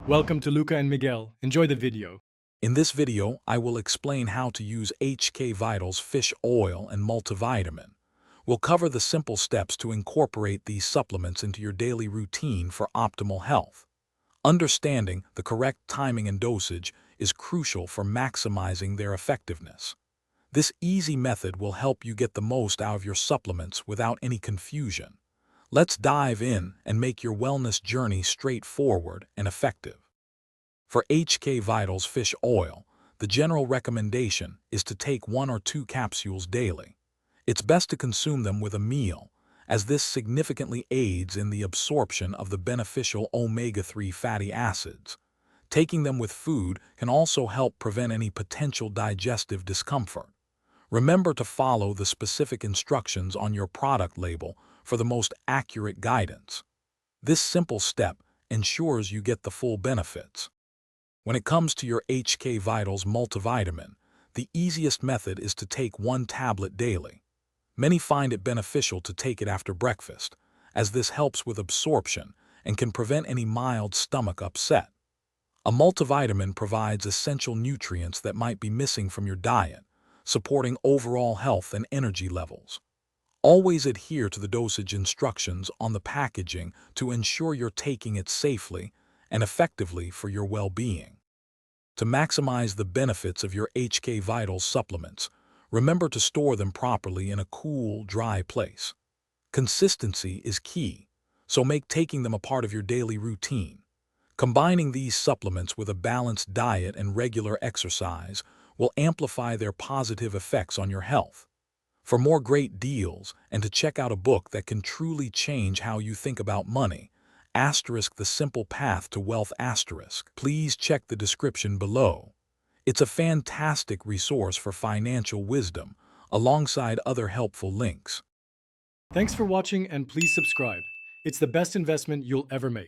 Welcome to Luca and Miguel. Enjoy the video. In this video, I will explain how to use HK Vital's fish oil and multivitamin. We'll cover the simple steps to incorporate these supplements into your daily routine for optimal health. Understanding the correct timing and dosage is crucial for maximizing their effectiveness. This easy method will help you get the most out of your supplements without any confusion. Let's dive in and make your wellness journey straightforward and effective. For HK Vital's fish oil, the general recommendation is to take 1 or 2 capsules daily. It's best to consume them with a meal, as this significantly aids in the absorption of the beneficial omega-3 fatty acids. Taking them with food can also help prevent any potential digestive discomfort. Remember to follow the specific instructions on your product label for the most accurate guidance. This simple step ensures you get the full benefits. When it comes to your HK Vital's multivitamin, the easiest method is to take 1 tablet daily. Many find it beneficial to take it after breakfast, as this helps with absorption and can prevent any mild stomach upset. A multivitamin provides essential nutrients that might be missing from your diet, supporting overall health and energy levels. Always adhere to the dosage instructions on the packaging to ensure you're taking it safely and effectively for your well-being. To maximize the benefits of your HK Vital supplements, remember to store them properly in a cool, dry place. Consistency is key, so make taking them a part of your daily routine. Combining these supplements with a balanced diet and regular exercise will amplify their positive effects on your health. For more great deals and to check out a book that can truly change how you think about money, The Simple Path to Wealth please check the description below. It's a fantastic resource for financial wisdom, alongside other helpful links. Thanks for watching and please subscribe. It's the best investment you'll ever make.